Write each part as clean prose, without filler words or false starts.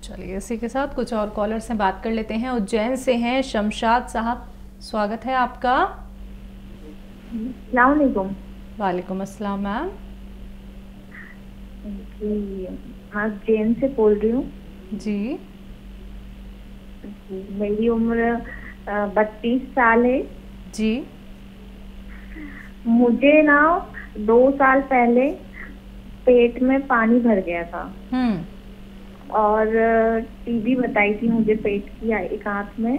चलिए इसी के साथ कुछ और कॉलर से बात कर लेते हैं। उज्जैन से हैं शमशाद साहब, स्वागत है आपका। अस्सलाम वालेकुम। वालेकुम अस्सलाम मैम। जी हाँ, उज्जैन से बोल रही हूँ। जी मेरी उम्र 32 साल है। जी मुझे ना 2 साल पहले पेट में पानी भर गया था और टीबी बताई थी मुझे पेट की एक हाथ में।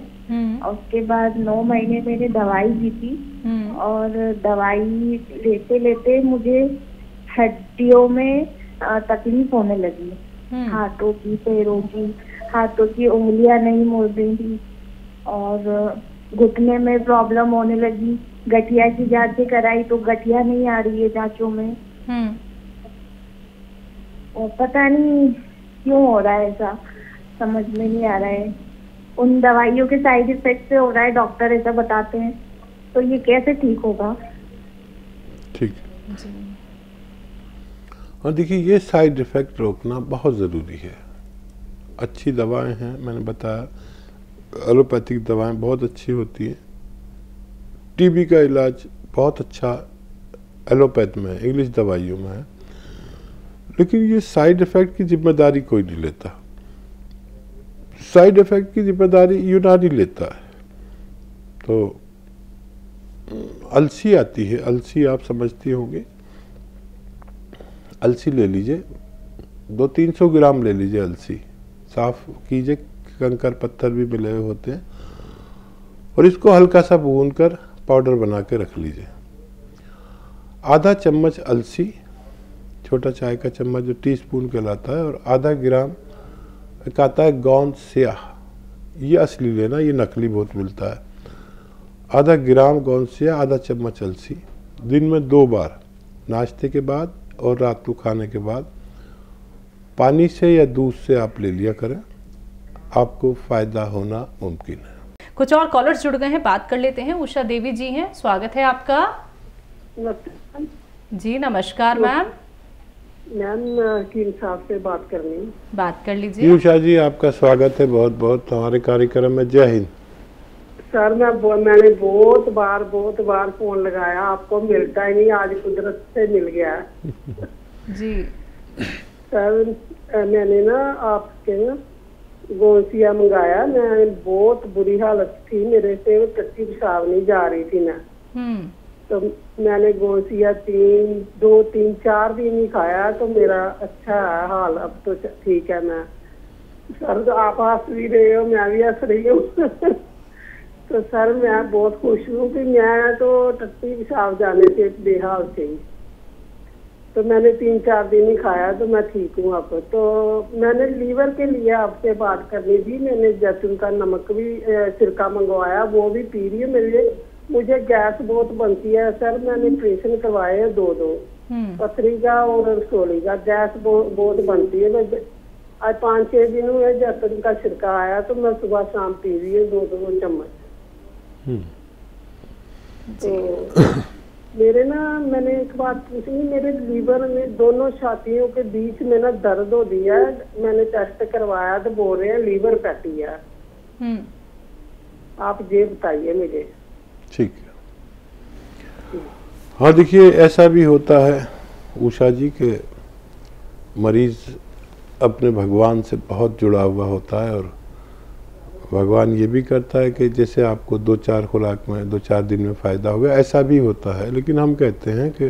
और उसके बाद 9 महीने मैंने दवाई दी थी और दवाई लेते लेते मुझे हड्डियों में तकलीफ होने लगी, हाथों की, पैरों की। हाथों की उंगलियां नहीं मुड़ रही थी और घुटने में प्रॉब्लम होने लगी। गठिया की जांचें कराई तो गठिया नहीं आ रही है जांचों में। और पता नहीं क्यों हो रहा है, ऐसा समझ में नहीं आ रहा है। उन दवाइयों के साइड इफेक्ट से हो रहा है, डॉक्टर ऐसा बताते हैं। तो ये कैसे ठीक होगा? ठीक है। और देखिए, ये साइड इफेक्ट रोकना बहुत ज़रूरी है। अच्छी दवाएं हैं, मैंने बताया एलोपैथिक दवाएं बहुत अच्छी होती हैं। टीबी का इलाज बहुत अच्छा एलोपैथ में, इंग्लिश दवाइयों में है। लेकिन ये साइड इफेक्ट की जिम्मेदारी कोई नहीं लेता। साइड इफेक्ट की जिम्मेदारी यूनानी लेता है। तो अलसी आती है, अलसी आप समझती होंगे। अलसी ले लीजिए, 200-300 ग्राम ले लीजिए। अलसी साफ कीजिए, कंकर पत्थर भी मिले हुए होते हैं, और इसको हल्का सा भूनकर पाउडर बना के रख लीजिए। आधा चम्मच अलसी, छोटा चाय का चम्मच जो टीस्पून कहलाता है, और आधा ग्राम एक आता है गोंद स्याह, ये असली लेना, ये नकली बहुत मिलता है। आधा ग्राम गोंद स्याह, आधा चम्मच अलसी, दिन में 2 बार, नाश्ते के बाद और रात को खाने के बाद, पानी से या दूध से आप ले लिया करें, आपको फायदा होना मुमकिन है। कुछ और कॉलर्स जुड़ गए हैं, बात कर लेते हैं। उषा देवी जी हैं, स्वागत है आपका। जी नमस्कार मैम। मैम कीम साहब से बात करनी, बात कर लीजिए। उषा जी, आपका स्वागत है बहुत बहुत हमारे कार्यक्रम में। जय हिंद। सर मैंने बहुत बार फोन लगाया, आपको मिलता ही नहीं, आज कुदरत से मिल गया जी सर। मैंने ना आपके गोसिया मंगाया, मैं बहुत बुरी हालत थी, मेरे से टट्टी पेशाब नहीं जा रही थी मैं। तो मैंने गोसिया 2-3-4 दिन ही खाया, तो मेरा अच्छा है हाल, अब तो ठीक है। मैं सर, तो आप हंस भी रहे हो, मैं भी हंस रही हूँ तो सर मैं बहुत खुश हूँ कि मैं तो टट्टी पेशाब जाने से बेहाल थी। तो मैंने 3-4 दिन ही खाया, तो मैं ठीक हूँ अब। तो मैंने लीवर के लिए आपसे बात करनी थी। मैंने जैतून का नमक भी सिरका मंगवाया, वो भी पी रही है। मुझे गैस बहुत बनती है सर, मैंने ऑपरेशन करवाए हैं 2 पथरी का और रसोली का। गैस बहुत बनती है। आज 5-6 दिन हुए जैतून का सिरका आया, तो मैं सुबह शाम पी रही हूँ 2 चम्मच। तो मेरे ना, मैंने एक बात पूछनी, मेरे लीवर में दोनों छातियों के बीच में ना दर्द हो दिया है। मैंने टेस्ट करवाया तो बोल रहे हैं लीवर फैटी है। आप ये बताइए मुझे। ठीक है। हाँ देखिए, ऐसा भी होता है उषा जी के मरीज अपने भगवान से बहुत जुड़ा हुआ होता है, और भगवान ये भी करता है कि जैसे आपको 2-4 खुराक में 2-4 दिन में फ़ायदा हो गया, ऐसा भी होता है। लेकिन हम कहते हैं कि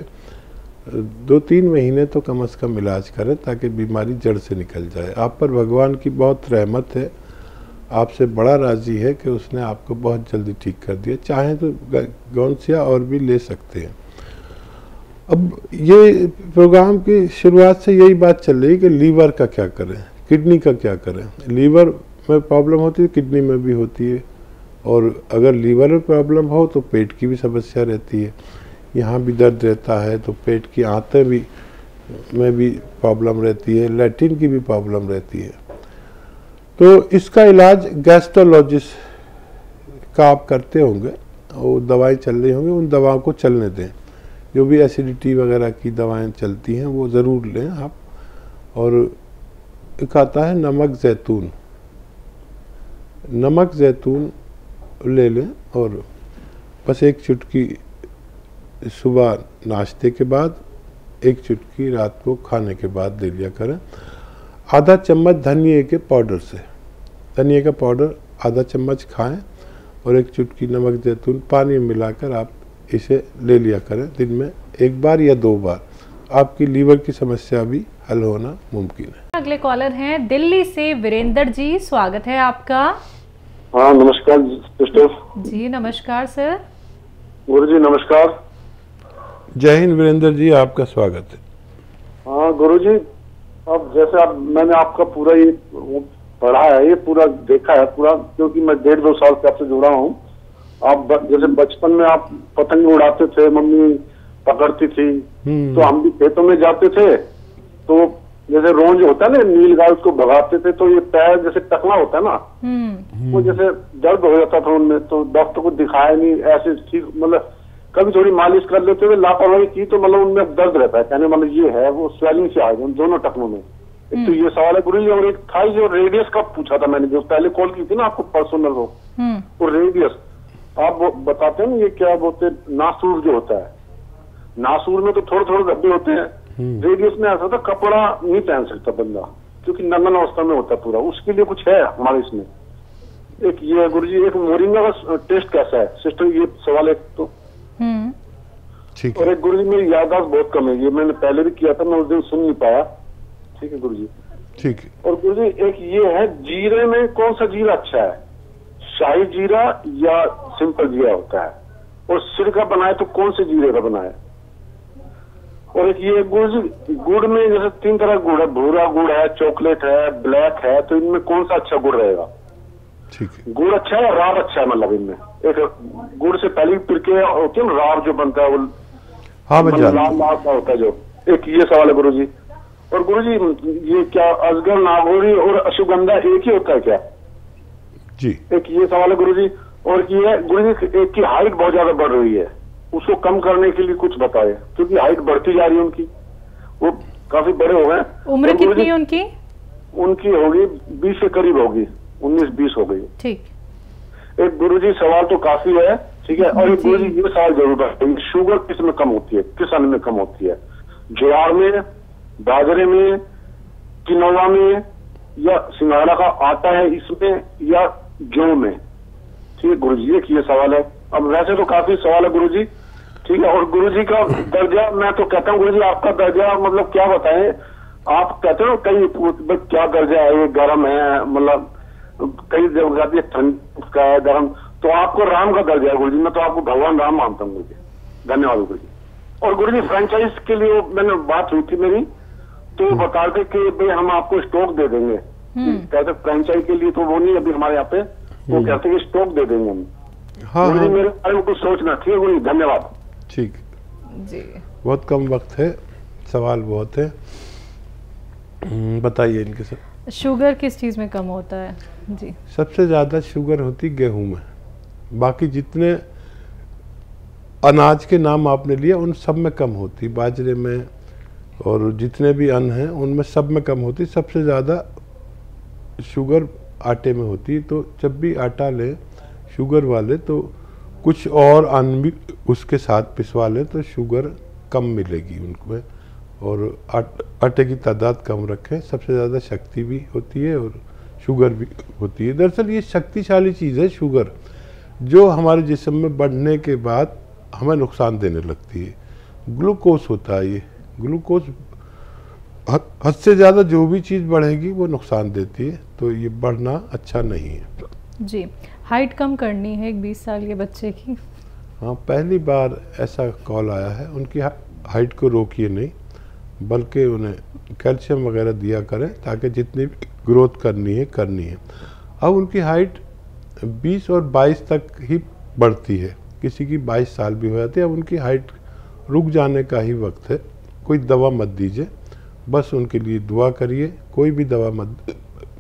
2-3 महीने तो कम से कम इलाज करें, ताकि बीमारी जड़ से निकल जाए। आप पर भगवान की बहुत रहमत है, आपसे बड़ा राजी है कि उसने आपको बहुत जल्दी ठीक कर दिया। चाहें तो गोंसिया और भी ले सकते हैं। अब ये प्रोग्राम की शुरुआत से यही बात चल रही है कि लीवर का क्या करें, किडनी का क्या करें। लीवर में प्रॉब्लम होती है, किडनी में भी होती है, और अगर लीवर में प्रॉब्लम हो तो पेट की भी समस्या रहती है। यहाँ भी दर्द रहता है, तो पेट की आंतें भी में भी प्रॉब्लम रहती है, लैट्रिन की भी प्रॉब्लम रहती है। तो इसका इलाज गैस्ट्रोलॉजिस्ट का आप करते होंगे, वो दवाएं चल रही होंगी, उन दवाओं को चलने दें। जो भी एसिडिटी वगैरह की दवाएं चलती हैं वो ज़रूर लें आप। और एक आता है नमक जैतून। नमक जैतून ले लें और बस एक चुटकी सुबह नाश्ते के बाद, एक चुटकी रात को खाने के बाद ले लिया करें। आधा चम्मच धनिए के पाउडर से, धनिए का पाउडर आधा चम्मच खाएं और एक चुटकी नमक जैतून पानी में मिलाकर आप इसे ले लिया करें दिन में 1 बार या 2 बार। आपकी लीवर की समस्या भी हल होना मुमकिन है। अगले कॉलर हैं दिल्ली से वीरेंद्र जी, स्वागत है आपका। हाँ नमस्कार सिस्टर जी। नमस्कार सर। गुरु जी नमस्कार। जय हिंद वीरेंद्र जी, आपका स्वागत है। हाँ गुरु जी, अब जैसे मैंने आपका पूरा ये पढ़ा है, ये पूरा देखा है पूरा, क्योंकि मैं 1.5-2 साल से आपसे जुड़ा हूँ। आप जैसे बचपन में आप पतंग उड़ाते थे, मम्मी पकड़ती थी, तो हम भी खेतों में जाते थे, तो जैसे रोंज होता है ना, नीलगाय, उसको भगाते थे, तो ये पैर जैसे टकला होता है ना, वो जैसे दर्द हो जाता था उनमें, तो डॉक्टर को दिखाया नहीं, ऐसे ठीक मतलब कभी थोड़ी मालिश कर लेते हुए लापरवाही की तो मतलब उनमें दर्द रहता है, कहने मतलब ये है वो स्वेलिंग से आ गई दोनों टखनों में। एक तो ये सवाल है गुरु जी, और एक था जो रेडियस का पूछा था मैंने, जो पहले कॉल की थी ना आपको पर्सनल हो, वो रेडियस आप बताते हैं ना, ये क्या बोलते, नासूर जो होता है, नासूर में तो थोड़े थोड़े धब्बे होते हैं, रेडियस में ऐसा था कपड़ा नहीं पहन सकता बंदा, क्योंकि नंगन अवस्था में होता है पूरा, उसके लिए कुछ है हमारे इसमें। एक ये है गुरु जी, एक मोरिंगा का टेस्ट कैसा है सिस्टर, ये सवाल एक तो ठीक है। और एक गुरु जी मेरी याददाश्त बहुत कम है, ये मैंने पहले भी किया था, मैं उस दिन सुन नहीं पाया। ठीक है गुरु जी। ठीक है। और गुरु जी एक ये है, जीरे में कौन सा जीरा अच्छा है, शाही जीरा या सिंपल जीरा होता है, और सिरका बनाए तो कौन से जीरे का बनाए। और एक ये गुड़ जी, गुड़ में जैसे 3 तरह गुड़ है, भूरा गुड़ है, चॉकलेट है, ब्लैक है, तो इनमें कौन सा अच्छा गुड़ रहेगा। ठीक है। गुड़ अच्छा है, राब अच्छा है, मतलब इनमें एक गुड़ से पहले पिरके होती है, राब जो बनता है वो हाँ लाल लाल का होता है जो, एक ये सवाल है गुरु जी। और गुरु जी ये क्या अजगर, नागौरी और अश्वगंधा एक ही होता है क्या जी? एक ये सवाल है गुरु जी। और ये गुरु जी एक की हाइट बहुत ज्यादा बढ़ रही है, उसको कम करने के लिए कुछ बताए, क्योंकि हाइट बढ़ती जा रही है उनकी, वो काफी बड़े हो गए। उम्र कितनी है उनकी? उनकी होगी 20 के करीब होगी, 19-20 हो गई। ठीक। एक गुरुजी सवाल तो काफी है, ठीक है। और एक गुरुजी ये सवाल जरूर है, शुगर किस में कम होती है, किस अन्न में कम होती है, ज्वार में, बाजरे में, किनोवा में, या सिंघाड़ा का आटा है इसमें, या जौ में। ठीक है गुरुजी, एक ये सवाल है। अब वैसे तो काफी सवाल है गुरुजी, ठीक है। और गुरुजी का दर्जा, मैं तो कहता हूँ गुरुजी आपका दर्जा मतलब क्या बताएं, आप कहते हो कई क्या दर्जा है, ये गर्म है, मतलब कई जगह ठंड का है, गर्म, तो आपको राम का दर्जा है गुरुजी, मैं तो आपको भगवान राम मानता हूँ गुरुजी। धन्यवाद गुरुजी। और गुरुजी फ्रेंचाइज के लिए मैंने बात हुई थी मेरी, तो बता रहे कि भाई हम आपको स्टॉक दे देंगे, कहते फ्रेंचाइज के लिए तो वो नहीं अभी हमारे यहाँ पे, वो कहते हैं स्टॉक दे देंगे हम। हाँ, गुरुजी मेरे बारे में कुछ सोचना, ठीक है गुरुजी, धन्यवाद। ठीक जी, बहुत कम वक्त है, सवाल बहुत है, बताइए इनके सब। शुगर किस चीज़ में कम होता है जी? सबसे ज़्यादा शुगर होती गेहूं में, बाकी जितने अनाज के नाम आपने लिए उन सब में कम होती, बाजरे में और जितने भी अन्न हैं उनमें सब में कम होती। सबसे ज़्यादा शुगर आटे में होती, तो जब भी आटा लें शुगर वाले तो कुछ और अन्न भी उसके साथ पिसवा लें तो शुगर कम मिलेगी उनको, और आटे की तादाद कम रखें। सबसे ज़्यादा शक्ति भी होती है और शुगर भी होती है। दरअसल ये शक्तिशाली चीज़ है शुगर, जो हमारे जिस्म में बढ़ने के बाद हमें नुकसान देने लगती है। ग्लूकोज होता है ये, ग्लूकोज हद से ज़्यादा जो भी चीज़ बढ़ेगी वो नुकसान देती है, तो ये बढ़ना अच्छा नहीं है जी। हाइट कम करनी है एक 20 साल के बच्चे की। हाँ, पहली बार ऐसा कॉल आया है, उनकी हाइट को रोकिए नहीं, बल्कि उन्हें कैल्शियम वगैरह दिया करें ताकि जितनी ग्रोथ करनी है। अब उनकी हाइट 20 और 22 तक ही बढ़ती है, किसी की 22 साल भी हो जाती है। अब उनकी हाइट रुक जाने का ही वक्त है। कोई दवा मत दीजिए, बस उनके लिए दुआ करिए, कोई भी दवा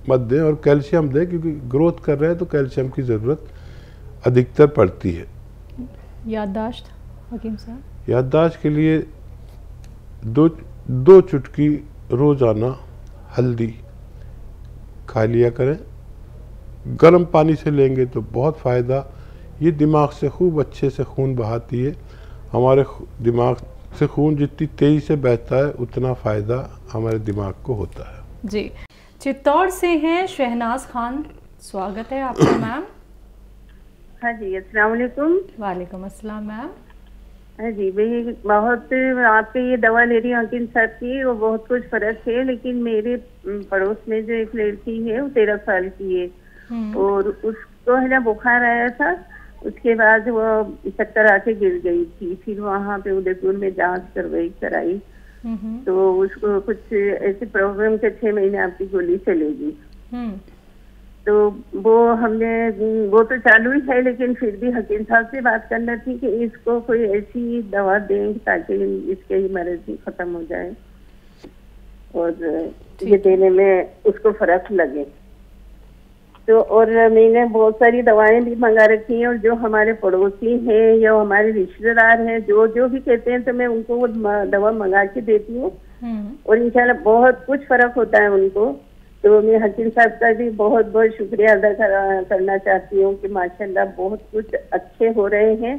मत दें और कैल्शियम दें, क्योंकि ग्रोथ कर रहे हैं तो कैल्शियम की ज़रूरत अधिकतर पड़ती है। याददाश्त हकीम साहब? याददाश्त के लिए दो चुटकी रोज़ाना हल्दी खा लिया करें। गर्म पानी से लेंगे तो बहुत फ़ायदा, ये दिमाग से खूब अच्छे से खून बहाती है। हमारे दिमाग से खून जितनी तेज़ी से बहता है उतना फ़ायदा हमारे दिमाग को होता है। जी, चित्तौड़ से हैं शहनाज खान, स्वागत है आपका मैम। हाँ जी, अस्सलाम वालेकुम। वालेकुम अस्सलाम मैम। हाँ जी, भाई बहुत आपके ये दवा ले रही हूँ हकीम साहब की, वो बहुत कुछ फर्क है, लेकिन मेरे पड़ोस में जो एक लड़की है वो 13 साल की है और उसको है ना बुखार आया था, उसके बाद वो चक्कर आके गिर गई थी। फिर वहाँ पे उदयपुर में जांच कराई तो उसको कुछ ऐसे प्रॉब्लम के 6 महीने आपकी गोली चलेगी। तो वो तो चालू ही है, लेकिन फिर भी हकीम साहब से बात करना थी कि इसको कोई ऐसी दवा दें ताकि इसके मर्ज ही खत्म हो जाए और ये देने में उसको फर्क लगे। तो और मैंने बहुत सारी दवाएं भी मंगा रखी हैं और जो हमारे पड़ोसी हैं या हमारे रिश्तेदार हैं जो भी कहते हैं तो मैं उनको वो दवा मंगा के देती हूँ और इंशाल्लाह बहुत कुछ फर्क होता है उनको। तो मैं हकीम साहब का भी बहुत बहुत शुक्रिया अदा करना चाहती हूँ कि माशाल्लाह बहुत कुछ अच्छे हो रहे हैं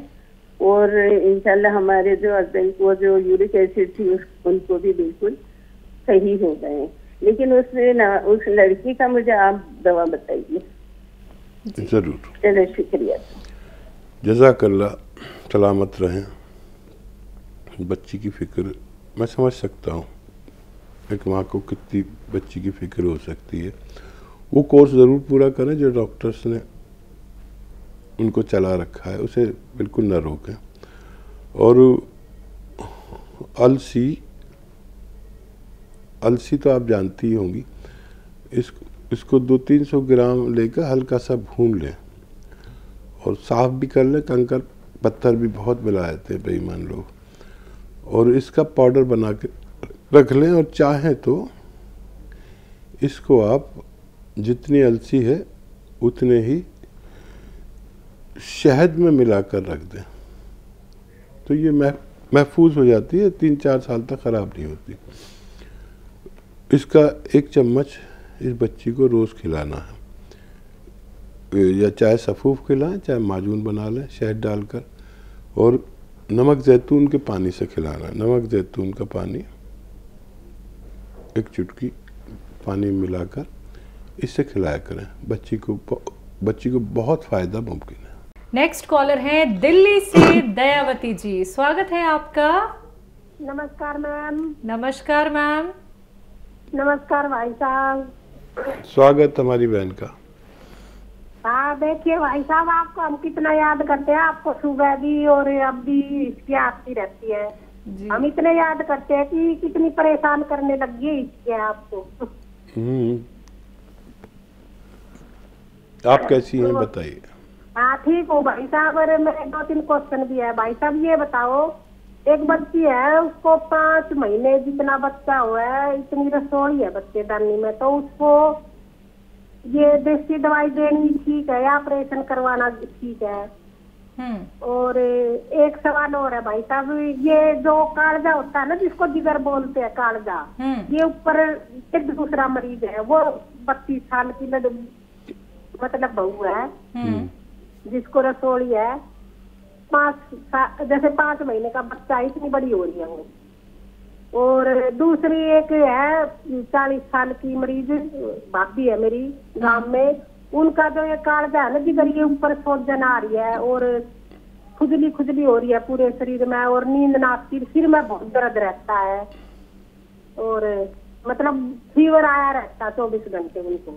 और इंशाल्लाह हमारे जो हस्बैंड को जो यूरिक एसिड थी उनको भी बिल्कुल सही हो गए। लेकिन उस लड़की का मुझे आप दवा बताइए। ज़रूर, चलो शुक्रिया, जज़ाकल्लाह। सलामत रहें। बच्ची की फ़िक्र मैं समझ सकता हूँ, एक माँ को कितनी बच्ची की फ़िक्र हो सकती है। वो कोर्स ज़रूर पूरा करें जो डॉक्टर्स ने उनको चला रखा है, उसे बिल्कुल न रोकें। और अलसी तो आप जानती ही होंगी, इसको 200-300 ग्राम लेकर हल्का सा भून लें और साफ़ भी कर लें। कंकर पत्थर भी बहुत मिलाए थे बेईमान लोग, और इसका पाउडर बना के रख लें। और चाहें तो इसको आप जितनी अलसी है उतने ही शहद में मिलाकर रख दें तो ये महफूज हो जाती है, 3-4 साल तक ख़राब नहीं होती। इसका 1 चम्मच इस बच्ची को रोज़ खिलाना है, या चाहे सफ़ूफ खिलाएं चाहे माजून बना लें शहद डालकर, और नमक जैतून के पानी से खिलाना है। नमक जैतून का पानी 1 चुटकी पानी मिलाकर इससे खिलाया करें। बच्ची को बहुत फ़ायदा मुमकिन है। नेक्स्ट कॉलर है दिल्ली से दयावती जी, स्वागत है आपका। नमस्कार मैम। नमस्कार मैम। नमस्कार भाई साहब। स्वागत हमारी बहन का। हाँ देखिए भाई साहब, आपको हम कितना याद करते हैं, आपको सुबह भी और अब भी इसकी आती रहती है। हम इतने याद करते हैं कि कितनी परेशान करने लगी है इसके आपको। आप कैसी हैं बताइए। हाँ ठीक हूँ भाई साहब। और मेरे 2-3 क्वेश्चन भी है भाई साहब। ये बताओ, एक बच्ची है उसको 5 महीने जितना बच्चा हुआ है, इतनी रसोई है बच्चेदानी में, तो उसको ये देसी दवाई देनी ठीक है या ऑपरेशन करवाना ठीक है? और एक सवाल और है भाई साहब, ये जो कालजा होता है ना जिसको जिगर बोलते हैं कालजा, ये ऊपर एक दूसरा मरीज है, वो 32 साल की मतलब बहू है जिसको रसोई है, 5 महीने का बच्चा, इतनी बड़ी हो रही है वो। और दूसरी एक है 40 साल की मरीज, भाभी है मेरी गांव में, उनका जो ये कालजा है ना जिधर ये ऊपर सूजन आ रही है और खुजली हो रही है पूरे शरीर में, और नींद ना आती, सिर में बहुत दर्द रहता है और मतलब फीवर आया रहता है 24 घंटे, उनको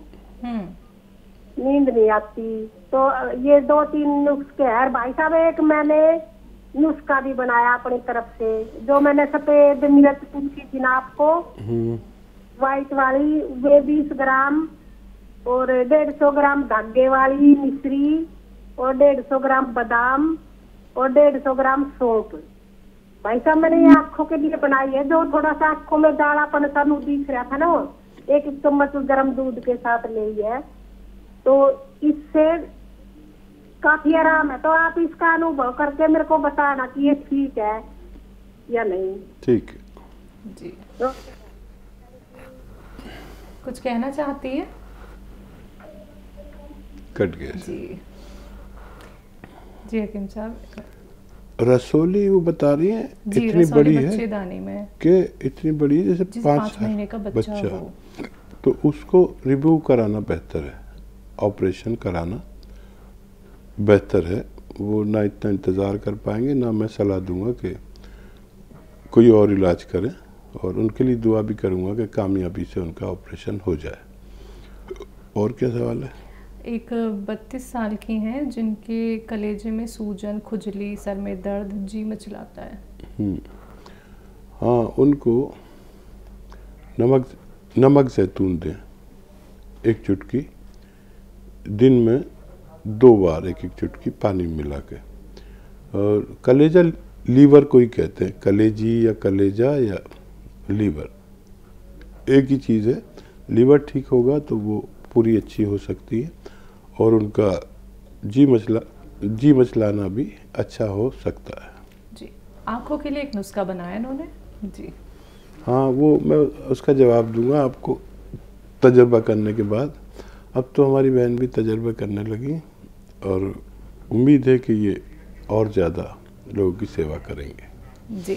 नींद नहीं आती। तो ये 2-3 नुस्खे हैं भाई साहब। एक मैंने नुस्खा भी बनाया अपनी तरफ से, जो मैंने सफेद मिर्च पूछी थी ना आपको, व्हाइट वाली, वे 20 ग्राम, और 150 ग्राम धागे वाली मिश्री, और 150 ग्राम बादाम, और 150 ग्राम सौंफ। भाई साहब मैंने ये आँखों के लिए बनाई है, जो थोड़ा सा आँखों में गाढ़ापन सा दिख रहा था ना, वो 1 चम्मच गर्म दूध के साथ ली है, तो इससे काफी आराम है। तो आप इसका अनुभव करके मेरे को बताना कि ये ठीक है या नहीं। ठीक है जी। तो कुछ कहना चाहती है? कट गया जी जी हकीम साहब। रसोली वो बता रही है इतनी बड़ी है कि इतनी बड़ी है जैसे 5 महीने का बच्चा हो, तो उसको रिमूव कराना बेहतर है, ऑपरेशन कराना बेहतर है। वो ना इतना इंतज़ार कर पाएंगे, ना मैं सलाह दूंगा कि कोई और इलाज करें, और उनके लिए दुआ भी करूंगा कि कामयाबी से उनका ऑपरेशन हो जाए। और क्या सवाल है? एक 32 साल की हैं जिनके कलेजे में सूजन, खुजली, सर में दर्द, जी मचलाता है। हाँ, उनको नमक जैतून दें 1 चुटकी, दिन में 2 बार 1-1 चुटकी पानी मिला के। और कलेजा लीवर को ही कहते हैं, कलेजी या कलेजा या लीवर एक ही चीज़ है। लीवर ठीक होगा तो वो पूरी अच्छी हो सकती है, और उनका जी मचलाना भी अच्छा हो सकता है। जी, आँखों के लिए एक नुस्खा बनाया इन्होंने जी। हाँ, वो मैं उसका जवाब दूंगा आपको तजर्बा करने के बाद। अब तो हमारी बहन भी तजर्बा करने लगी, और उम्मीद है कि ये और ज़्यादा लोगों की सेवा करेंगे। जी।